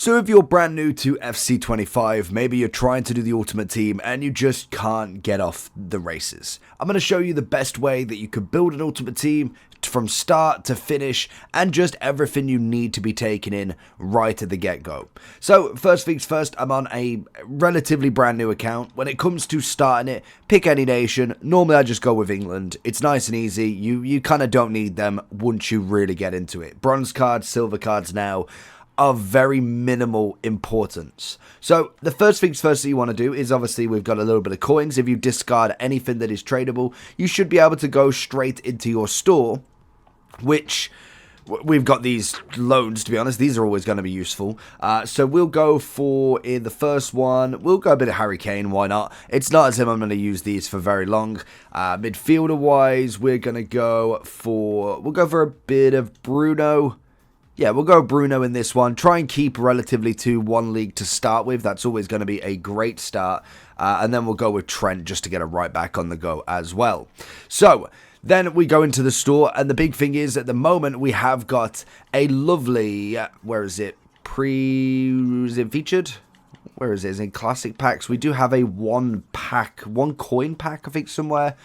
So if you're brand new to FC25, maybe you're trying to do the Ultimate Team and you just can't get off the races. I'm going to show you the best way that you could build an Ultimate Team from start to finish and just everything you need to be taken in right at the get-go. So first things first, I'm on a relatively brand new account. When it comes to starting it, pick any nation. Normally I just go with England. It's nice and easy. You kind of don't need them once you really get into it. Bronze cards, silver cards now are very minimal importance. So the first things first that you want to do is obviously we've got a little bit of coins. If you discard anything that is tradable, you should be able to go straight into your store, which we've got these loans, to be honest. These are always going to be useful. So we'll go for, in the first one, we'll go a bit of Harry Kane, why not? It's not as if I'm going to use these for very long. Midfielder-wise, we'll go for a bit of Bruno. Yeah, we'll go Bruno in this one. Try and keep relatively to one league to start with. That's always going to be a great start. And then we'll go with Trent just to get a right back on the go as well. So then we go into the store. And the big thing is at the moment we have got a lovely, where is it? Is it featured? Where is it? Is it in classic packs? We do have a one coin pack, I think, somewhere.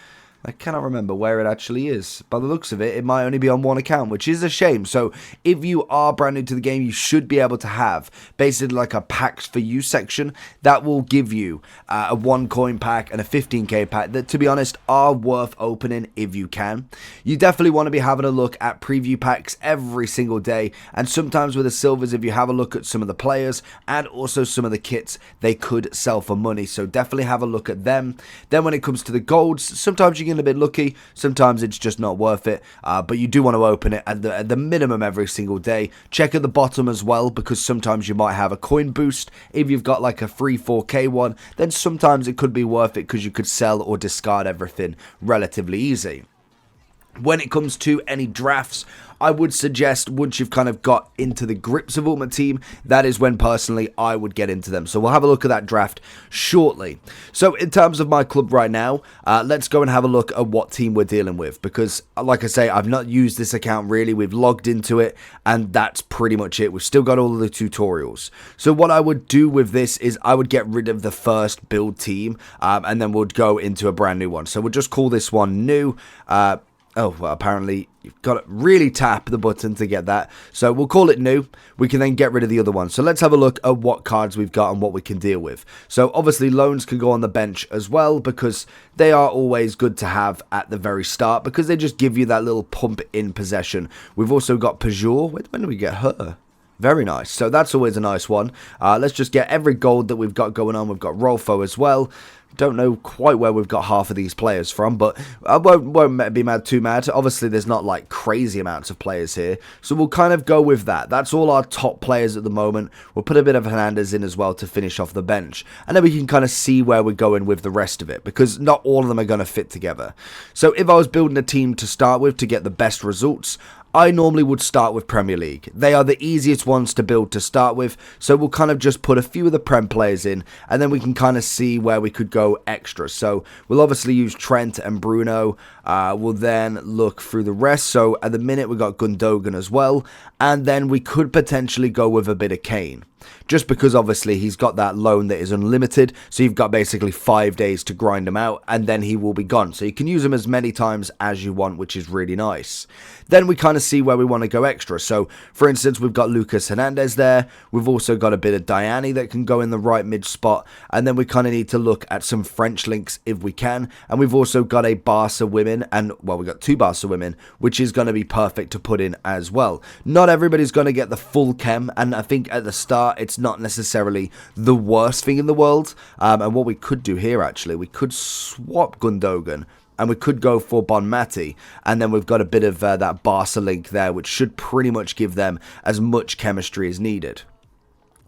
I cannot remember where it actually is. By the looks of it, it might only be on one account, which is a shame. So if you are brand new to the game, you should be able to have basically like a packs for you section that will give you a 1 coin pack and a 15k pack that, to be honest, are worth opening if you can. You definitely want to be having a look at preview packs every single day. And sometimes with the silvers, if you have a look at some of the players and also some of the kits, they could sell for money. So definitely have a look at them. Then when it comes to the golds, sometimes you can a bit lucky, sometimes it's just not worth it, but you do want to open it at the minimum every single day. Check at the bottom as well, because sometimes you might have a coin boost. If you've got like a free 4k one, then sometimes it could be worth it because you could sell or discard everything relatively easy. When it comes to any drafts, I would suggest once you've kind of got into the grips of Ultimate Team, that is when personally I would get into them. So we'll have a look at that draft shortly. So in terms of my club right now, let's go and have a look at what team we're dealing with. Because like I say, I've not used this account really. We've logged into it and that's pretty much it. We've still got all of the tutorials. So what I would do with this is I would get rid of the first build team and then we'll go into a brand new one. So we'll just call this one new. Oh, well, apparently you've got to really tap the button to get that. So we'll call it new. We can then get rid of the other one. So let's have a look at what cards we've got and what we can deal with. So obviously loans can go on the bench as well because they are always good to have at the very start because they just give you that little pump in possession. We've also got Peugeot. When do we get her? Very nice. So that's always a nice one. Let's just get every gold that we've got going on. We've got Rolfo as well. Don't know quite where we've got half of these players from, but I won't be too mad. Obviously, there's not like crazy amounts of players here, so we'll kind of go with that. That's all our top players at the moment. We'll put a bit of Hernandez in as well to finish off the bench, and then we can kind of see where we're going with the rest of it, because not all of them are going to fit together. So if I was building a team to start with to get the best results, I normally would start with Premier League. They are the easiest ones to build to start with, so we'll kind of just put a few of the Prem players in, and then we can kind of see where we could go extra. So we'll obviously use Trent and Bruno. We'll then look through the rest. So at the minute we've got Gundogan as well, and then we could potentially go with a bit of Kane. Just because obviously he's got that loan that is unlimited, so you've got basically 5 days to grind him out and then he will be gone. So you can use him as many times as you want, which is really nice. Then we kind of see where we want to go extra. So for instance, we've got Lucas Hernandez there. We've also got a bit of Diani that can go in the right mid spot, and then we kind of need to look at some French links if we can. And we've also got a Barca women, and well, we've got 2 Barca women, which is going to be perfect to put in as well. Not everybody's going to get the full chem, and I think at the start it's not necessarily the worst thing in the world. And what we could do here, actually, we could swap Gundogan and we could go for Bonmati, and then we've got a bit of that Barca link there, which should pretty much give them as much chemistry as needed.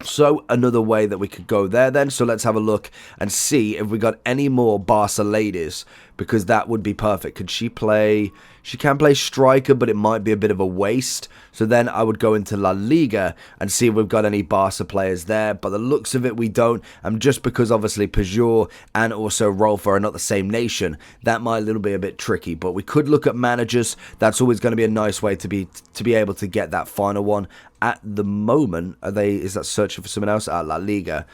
So another way that we could go there then. So let's have a look and see if we got any more Barca ladies, because that would be perfect. Could she play? She can play striker, but it might be a bit of a waste. So then I would go into La Liga and see if we've got any Barca players there. But the looks of it, we don't. And just because obviously Peugeot and also Rolfo are not the same nation, that might be a bit tricky. But we could look at managers. That's always going to be a nice way to be able to get that final one. At the moment, is that searching for someone else? La Liga.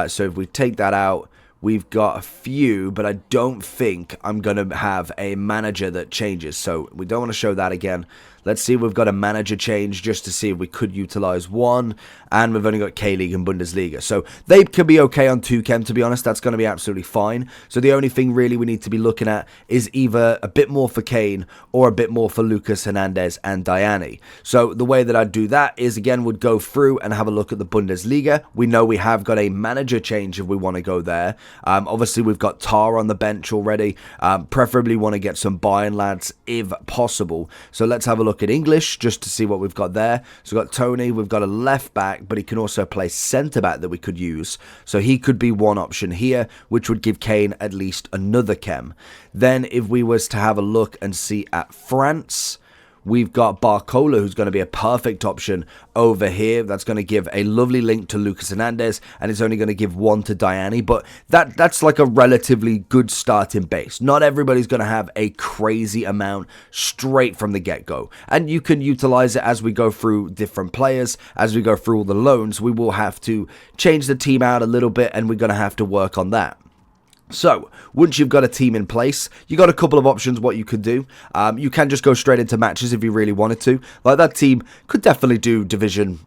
So if we take that out, we've got a few, but I don't think I'm going to have a manager that changes. So we don't want to show that again. Let's see if we've got a manager change just to see if we could utilize one. And we've only got K-League and Bundesliga. So they could be okay on 2Chem, to be honest. That's going to be absolutely fine. So the only thing really we need to be looking at is either a bit more for Kane or a bit more for Lucas Hernandez and Diani. So the way that I'd do that is, again, would go through and have a look at the Bundesliga. We know we have got a manager change if we want to go there. Obviously, we've got Tar on the bench already. Preferably want to get some Bayern lads if possible. So let's have a look at English just to see what we've got there. So we've got Tony, we've got a left back, but he can also play centre back that we could use. So he could be one option here, which would give Kane at least another chem. Then if we was to have a look and see at France, we've got Barcola, who's going to be a perfect option over here. That's going to give a lovely link to Lucas Hernandez, and it's only going to give one to Diani. But that's like a relatively good starting base. Not everybody's going to have a crazy amount straight from the get-go. And you can utilize it as we go through different players, as we go through all the loans. We will have to change the team out a little bit, and we're going to have to work on that. So, once you've got a team in place, you got a couple of options what you could do. You can just go straight into matches if you really wanted to. Like, that team could definitely do Division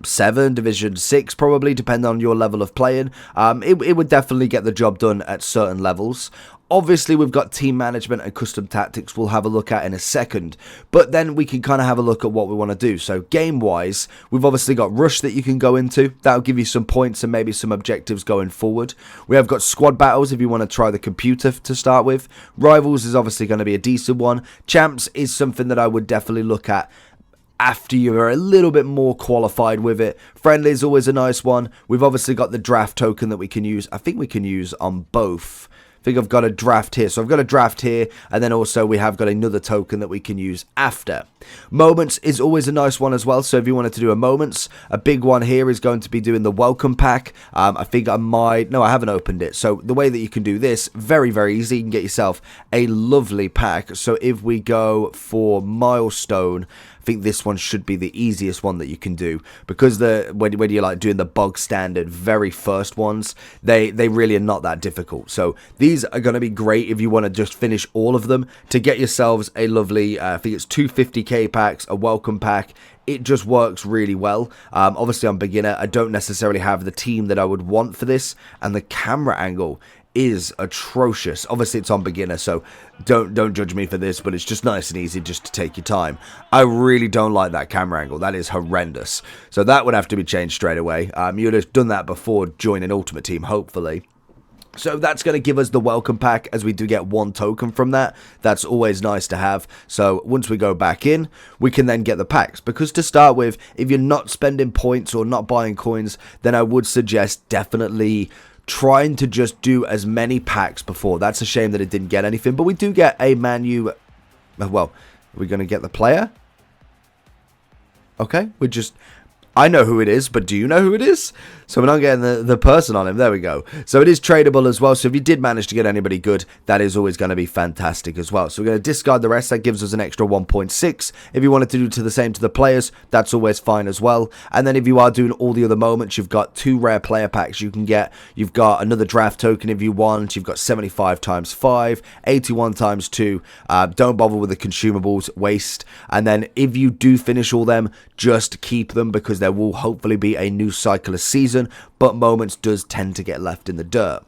7, Division 6 probably, depending on your level of playing. It would definitely get the job done at certain levels. Obviously, we've got team management and custom tactics we'll have a look at in a second. But then we can kind of have a look at what we want to do. So game-wise, we've obviously got Rush that you can go into. That'll give you some points and maybe some objectives going forward. We have got squad battles if you want to try the computer to start with. Rivals is obviously going to be a decent one. Champs is something that I would definitely look at after you are a little bit more qualified with it. Friendly is always a nice one. We've obviously got the draft token that we can use. I think we can use on both. I think I've got a draft here. So I've got a draft here, and then also we have got another token that we can use after. Moments is always a nice one as well. So if you wanted to do a moments, a big one here is going to be doing the welcome pack. I think I might, no, I haven't opened it. So the way that you can do this, very, very easy. You can get yourself a lovely pack. So if we go for milestone, I think this one should be the easiest one that you can do, because when you're like doing the bog standard very first ones, they really are not that difficult. So these are going to be great if you want to just finish all of them to get yourselves a lovely, I think it's 250k packs, a welcome pack. It just works really well. Obviously I'm beginner. I don't necessarily have the team that I would want for this, and the camera angle is atrocious. Obviously it's on beginner, so don't judge me for this, but it's just nice and easy just to take your time. I really don't like that camera angle. That is horrendous. So that would have to be changed straight away. You'd have done that before joining Ultimate Team, hopefully. So that's going to give us the welcome pack, as we do get one token from that. That's always nice to have. So once we go back in, we can then get the packs. Because to start with, if you're not spending points or not buying coins, then I would suggest definitely trying to just do as many packs before. That's a shame that it didn't get anything. But we do get a Man U. Well, are we going to get the player? Okay, I know who it is, but do you know who it is? So we're not getting the person on him. There we go. So it is tradable as well. So if you did manage to get anybody good, that is always going to be fantastic as well. So we're going to discard the rest. That gives us an extra 1.6. If you wanted to do the same to the players, that's always fine as well. And then if you are doing all the other moments, you've got 2 rare player packs you can get. You've got another draft token if you want. You've got 75 times 5, 81 times 2. Don't bother with the consumables, waste. And then if you do finish all them, just keep them, because there will hopefully be a new cycle of season. But moments does tend to get left in the dirt.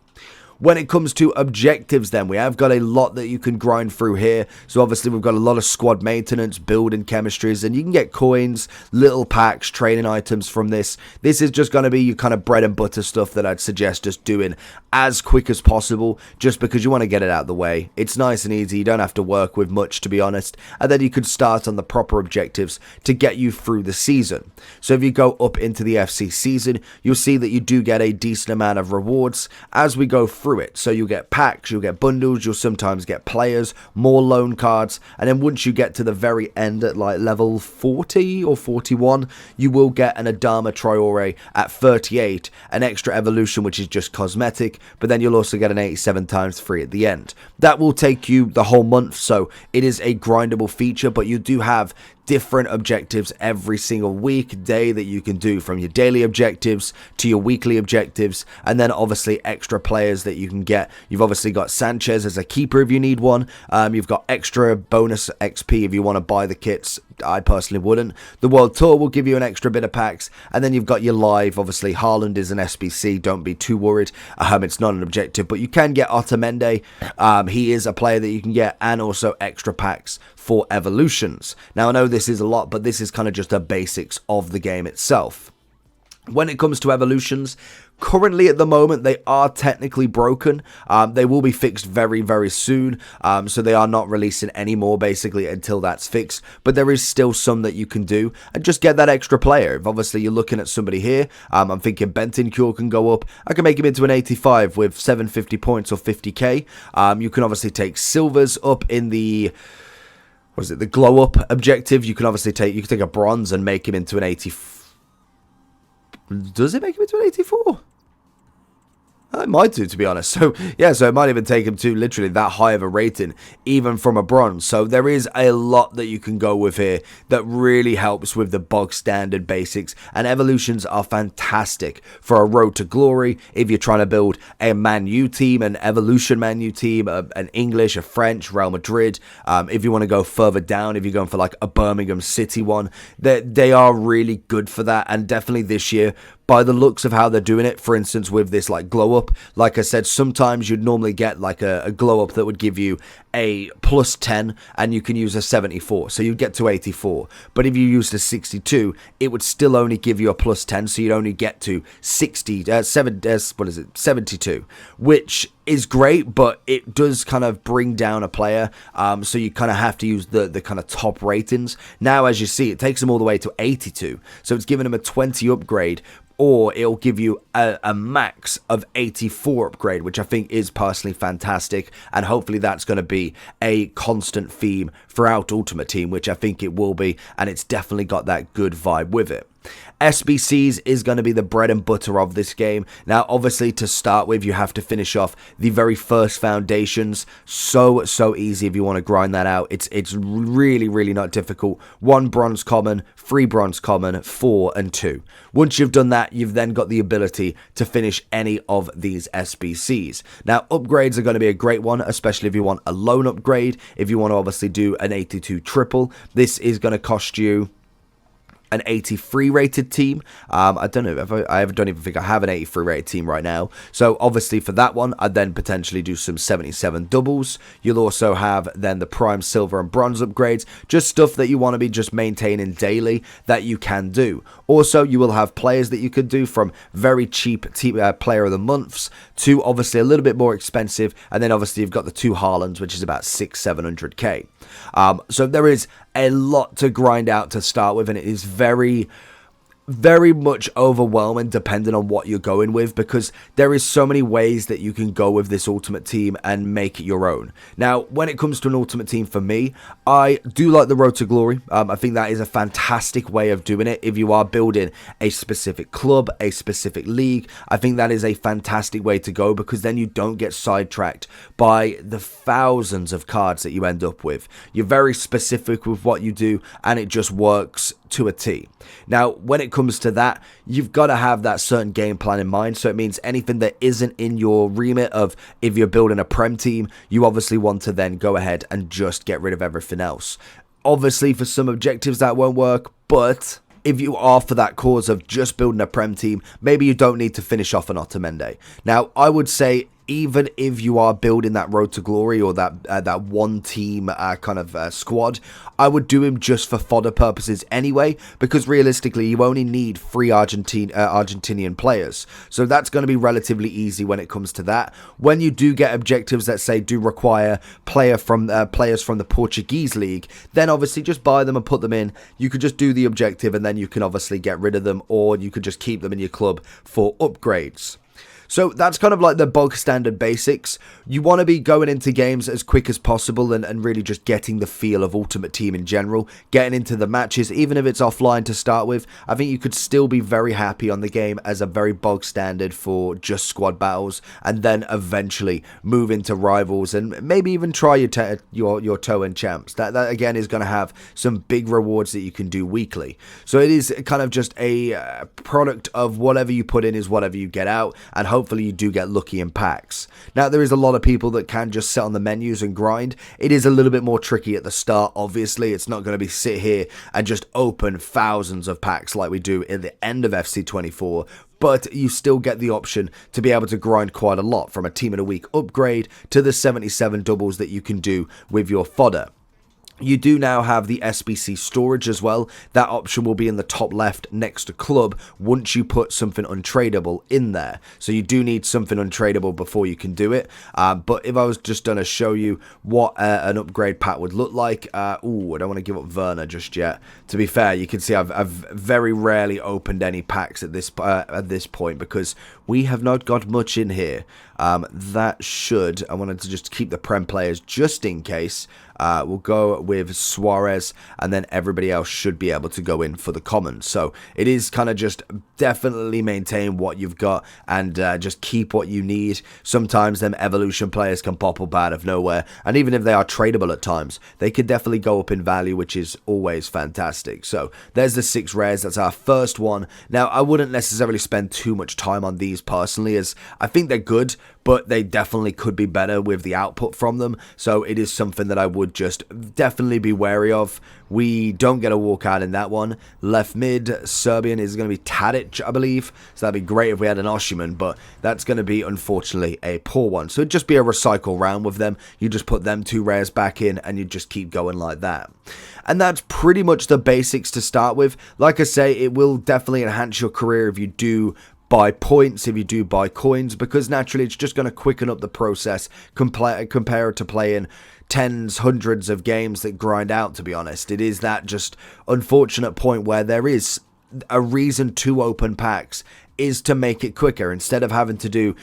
When it comes to objectives, then we have got a lot that you can grind through here. So obviously we've got a lot of squad maintenance, building chemistries, and you can get coins, little packs, training items from this. This is just going to be your kind of bread and butter stuff that I'd suggest just doing as quick as possible, just because you want to get it out of the way. It's nice and easy. You don't have to work with much, to be honest. And then you could start on the proper objectives to get you through the season. So if you go up into the FC season, you'll see that you do get a decent amount of rewards as we go through through it. So you'll get packs, you'll get bundles, you'll sometimes get players, more loan cards, and then once you get to the very end at like level 40 or 41, you will get an Adama Traore at 38, an extra evolution which is just cosmetic, but then you'll also get an 87 times free at the end. That will take you the whole month, so it is a grindable feature, but you do have different objectives every single week, day that you can do, from your daily objectives to your weekly objectives, and then obviously extra players that you can get. You've obviously got Sanchez as a keeper if you need one. You've got extra bonus XP if you want to buy the kits. I personally wouldn't. The World Tour will give you an extra bit of packs, and then you've got your live. Obviously, Haaland is an SBC. Don't be too worried. It's not an objective, but you can get Otamendi. He is a player that you can get, and also extra packs for evolutions. Now, I know this is a lot, but this is kind of just the basics of the game itself. When it comes to evolutions, currently at the moment they are technically broken. They will be fixed very, very soon, so they are not releasing any more basically until that's fixed, but there is still some that you can do and just get that extra player. If obviously you're looking at somebody here, I'm thinking Bentancur can go up. I can make him into an 85 with 750 points or 50k. You can obviously take Silvers up in the the glow up objective. You can obviously take a bronze and make him into an 84. Does it make him into an 84? It might do, to be honest. So, yeah, so it might even take him to literally that high of a rating, even from a bronze. So there is a lot that you can go with here that really helps with the bog standard basics. And evolutions are fantastic for a road to glory. If you're trying to build a Man U team, an evolution Man U team, an English, a French, Real Madrid. If you want to go further down, if you're going for like a Birmingham City one, they are really good for that. And definitely this year, by the looks of how they're doing it, for instance, with this like glow up, like I said, sometimes you'd normally get like a glow up that would give you a plus 10 and you can use a 74, so you'd get to 84. But if you used a 62, it would still only give you a plus 10, so you'd only get to 72, which is great, but it does kind of bring down a player, so you kind of have to use the kind of top ratings. Now, as you see, it takes them all the way to 82, so it's giving them a 20 upgrade, or it'll give you a max of 84 upgrade, which I think is personally fantastic, and hopefully that's going to be a constant theme throughout Ultimate Team, which I think it will be, and it's definitely got that good vibe with it. SBCs is going to be the bread and butter of this game. Now, obviously, to start with, you have to finish off the very first foundations. So easy if you want to grind that out. It's really, really not difficult. 1 bronze common, 3 bronze common, 4 and 2. Once you've done that, you've then got the ability to finish any of these SBCs. Now, upgrades are going to be a great one, especially if you want a loan upgrade. If you want to obviously do an 82 triple, this is going to cost you an 83 rated team. I don't know if I don't even think I have an 83 rated team right now. So obviously for that one, I'd then potentially do some 77 doubles. You'll also have then the prime silver and bronze upgrades, just stuff that you want to be just maintaining daily that you can do. Also, you will have players that you could do from very cheap player of the months to obviously a little bit more expensive, and then obviously you've got the 2 Haalands, which is about 600-700k. So there is a lot to grind out to start with, and it is very much overwhelming depending on what you're going with, because there is so many ways that you can go with this ultimate team and make it your own. Now, when it comes to an ultimate team, for me, I do like the Road to Glory. I think that is a fantastic way of doing it. If you are building a specific club, a specific league, I think that is a fantastic way to go, because then you don't get sidetracked by the thousands of cards that you end up with. You're very specific with what you do, and it just works to a T. Now, when it comes to that, you've got to have that certain game plan in mind. So it means anything that isn't in your remit of, if you're building a Prem team, you obviously want to then go ahead and just get rid of everything else. Obviously, for some objectives that won't work, but if you are for that cause of just building a Prem team, maybe you don't need to finish off an Otamendi. Now, I would say, even if you are building that Road to Glory or that one team squad, I would do him just for fodder purposes anyway, because realistically you only need 3 Argentinian players, so that's going to be relatively easy when it comes to that. When you do get objectives that say do require players from the Portuguese league, then obviously just buy them and put them in. You could just do the objective and then you can obviously get rid of them, or you could just keep them in your club for upgrades. So that's kind of like the bog standard basics. You want to be going into games as quick as possible and really just getting the feel of Ultimate Team in general, getting into the matches, even if it's offline to start with. I think you could still be very happy on the game as a very bog standard for just squad battles, and then eventually move into rivals and maybe even try your toe in champs. That again is going to have some big rewards that you can do weekly. So it is kind of just a product of whatever you put in is whatever you get out, and hopefully you do get lucky in packs. Now, there is a lot of people that can just sit on the menus and grind. It is a little bit more tricky at the start, obviously. It's not going to be sit here and just open thousands of packs like we do at the end of FC24, but you still get the option to be able to grind quite a lot, from a Team of the Week upgrade to the 77 doubles that you can do with your fodder. You do now have the SBC storage as well. That option will be in the top left next to club once you put something untradeable in there. So you do need something untradeable before you can do it. But if I was just going to show you what an upgrade pack would look like. I don't want to give up Werner just yet. To be fair, you can see I've very rarely opened any packs at this point because we have not got much in here. I wanted to just keep the Prem players just in case. We'll go with Suarez, and then everybody else should be able to go in for the commons. So it is kind of just definitely maintain what you've got and just keep what you need. Sometimes them evolution players can pop up out of nowhere, and even if they are tradable at times, they could definitely go up in value, which is always fantastic. So there's the 6 rares. That's our first one. Now, I wouldn't necessarily spend too much time on these personally, as I think they're good, but they definitely could be better with the output from them. So it is something that I would just definitely be wary of. We don't get a walkout in that one. Left mid, Serbian is going to be Tadic, I believe. So that'd be great if we had an Oshiman, but that's going to be, unfortunately, a poor one. So it'd just be a recycle round with them. You just put them 2 rares back in, and you just keep going like that. And that's pretty much the basics to start with. Like I say, it will definitely enhance your career if you do buy points, if you do buy coins, because naturally it's just going to quicken up the process compared to playing tens, hundreds of games that grind out, to be honest. It is that just unfortunate point where there is a reason to open packs is to make it quicker. Instead of having to do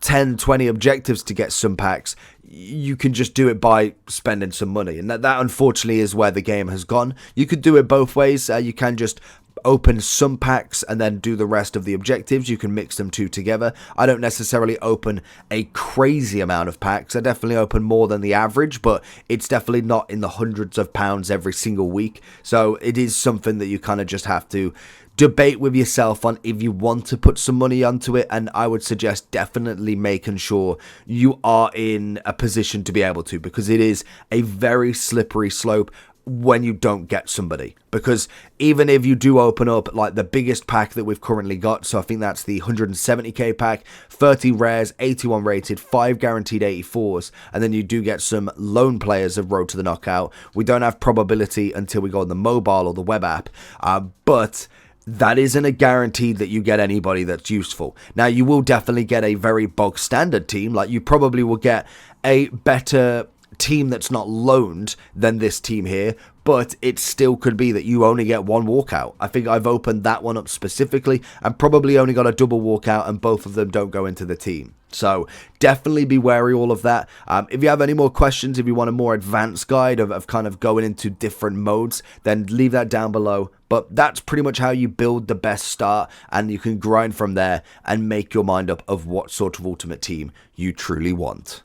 10, 20 objectives to get some packs, you can just do it by spending some money. And that unfortunately is where the game has gone. You could do it both ways. You can just open some packs and then do the rest of the objectives. You can mix them two together. I don't necessarily open a crazy amount of packs. I definitely open more than the average, but it's definitely not in the hundreds of pounds every single week. So it is something that you kind of just have to debate with yourself on if you want to put some money onto it, and I would suggest definitely making sure you are in a position to be able to, because it is a very slippery slope when you don't get somebody. Because even if you do open up like the biggest pack that we've currently got, so I think that's the 170k pack, 30 rares, 81 rated, 5 guaranteed 84s, and then you do get some lone players of Road to the Knockout. We don't have probability until we go on the mobile or the web app, but that isn't a guarantee that you get anybody that's useful. Now, you will definitely get a very bog standard team. Like, you probably will get a better team that's not loaned than this team here, but it still could be that you only get one walkout. I think I've opened that one up specifically and probably only got a double walkout, and both of them don't go into the team. So definitely be wary all of that. If you have any more questions, if you want a more advanced guide of kind of going into different modes, then leave that down below. But that's pretty much how you build the best start, and you can grind from there and make your mind up of what sort of ultimate team you truly want.